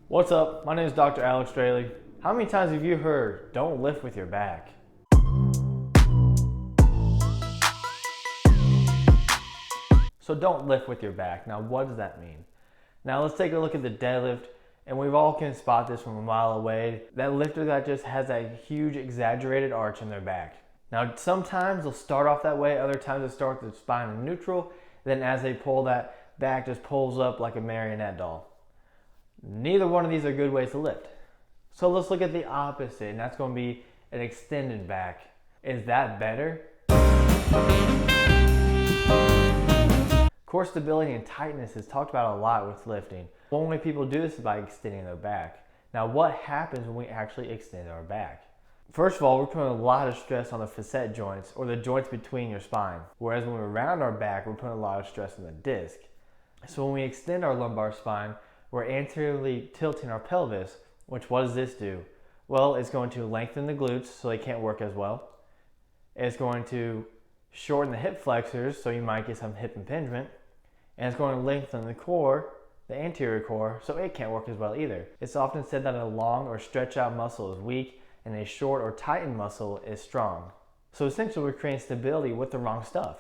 What's up? My name is Dr. Alex Straley. How many times have you heard, don't lift with your back? So don't lift with your back. Now what does that mean? Now let's take a look at the deadlift, and we all can spot this from a mile away. That lifter that just has a huge exaggerated arch in their back. Now sometimes they'll start off that way, other times they start with the spine in neutral, then as they pull, that back just pulls up like a marionette doll. Neither one of these are good ways to lift. So let's look at the opposite, and that's going to be an extended back. Is that better? Core stability and tightness is talked about a lot with lifting. One way people do this is by extending their back. Now what happens when we actually extend our back? First of all, we're putting a lot of stress on the facet joints, or the joints between your spine. Whereas when we round our back, we're putting a lot of stress on the disc. So when we extend our lumbar spine, we're anteriorly tilting our pelvis, which what does this do? Well, it's going to lengthen the glutes so they can't work as well. It's going to shorten the hip flexors, so you might get some hip impingement. And it's going to lengthen the core, the anterior core, so it can't work as well either. It's often said that a long or stretched out muscle is weak and a short or tightened muscle is strong. So essentially we're creating stability with the wrong stuff.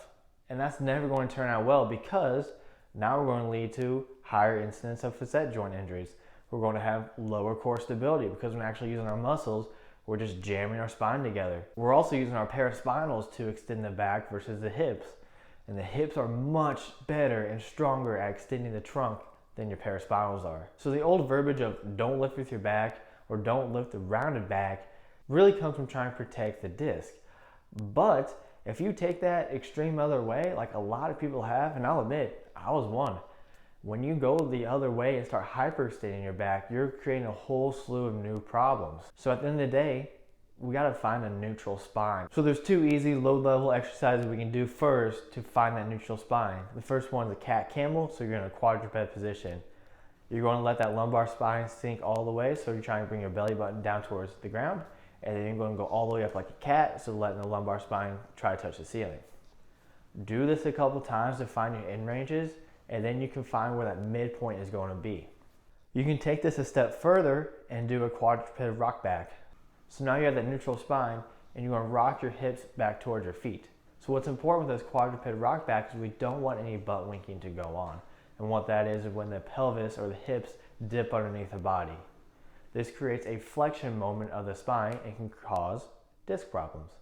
And that's never going to turn out well, because now we're going to lead to higher incidence of facet joint injuries. We're going to have lower core stability because we're actually using our muscles, we're just jamming our spine together. We're also using our paraspinals to extend the back versus the hips. And the hips are much better and stronger at extending the trunk than your paraspinals are. So the old verbiage of don't lift with your back or don't lift the rounded back really comes from trying to protect the disc. But if you take that extreme other way, like a lot of people have, and I'll admit, I was one. When you go the other way and start hyperextending your back, you're creating a whole slew of new problems. So at the end of the day, we gotta find a neutral spine. So there's two easy low-level exercises we can do first to find that neutral spine. The first one is the cat-camel, so you're in a quadruped position. You're going to let that lumbar spine sink all the way, so you're trying to bring your belly button down towards the ground, and then you're going to go all the way up like a cat, so letting the lumbar spine try to touch the ceiling. Do this a couple times to find your end ranges, and then you can find where that midpoint is going to be. You can take this a step further and do a quadruped rock back. So now you have that neutral spine, and you're going to rock your hips back towards your feet. So what's important with this quadruped rock back is we don't want any butt winking to go on. And what that is when the pelvis or the hips dip underneath the body. This creates a flexion moment of the spine and can cause disc problems.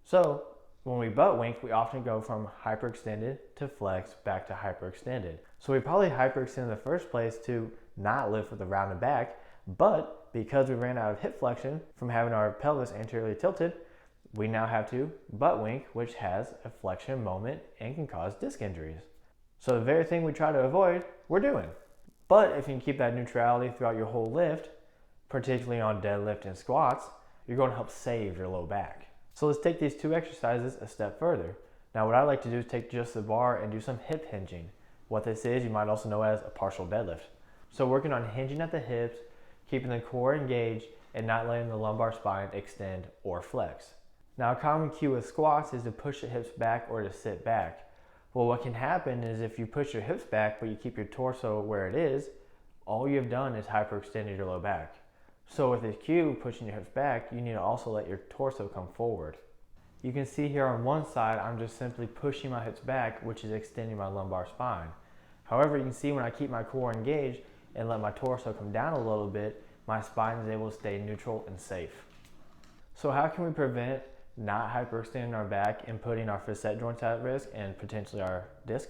So when we butt wink, we often go from hyperextended to flex back to hyperextended. So we probably hyperextended in the first place to not lift with a rounded back, but because we ran out of hip flexion from having our pelvis anteriorly tilted, we now have to butt wink, which has a flexion moment and can cause disc injuries. So the very thing we try to avoid, we're doing. But if you can keep that neutrality throughout your whole lift, particularly on deadlift and squats, you're going to help save your low back. So let's take these two exercises a step further. Now what I like to do is take just the bar and do some hip hinging. What this is, you might also know as a partial deadlift. So working on hinging at the hips, keeping the core engaged, and not letting the lumbar spine extend or flex. Now a common cue with squats is to push the hips back or to sit back. Well, what can happen is if you push your hips back but you keep your torso where it is, all you've done is hyperextended your low back. So with this cue, pushing your hips back, you need to also let your torso come forward. You can see here on one side, I'm just simply pushing my hips back, which is extending my lumbar spine. However, you can see when I keep my core engaged and let my torso come down a little bit, my spine is able to stay neutral and safe. So how can we prevent not hyperextending our back and putting our facet joints at risk and potentially our disc?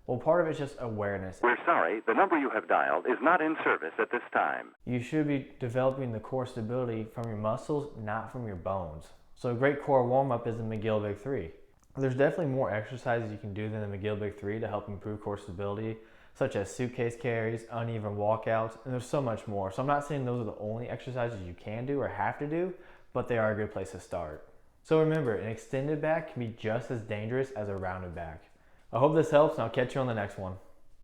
Well, part of it's just awareness. We're sorry, the number you have dialed is not in service at this time. You should be developing the core stability from your muscles, not from your bones. So a great core warm-up is the McGill Big 3. There's definitely more exercises you can do than the McGill Big 3 to help improve core stability, such as suitcase carries, uneven walkouts, and there's so much more. So I'm not saying those are the only exercises you can do or have to do, but they are a good place to start. So remember, an extended back can be just as dangerous as a rounded back. I hope this helps, and I'll catch you on the next one.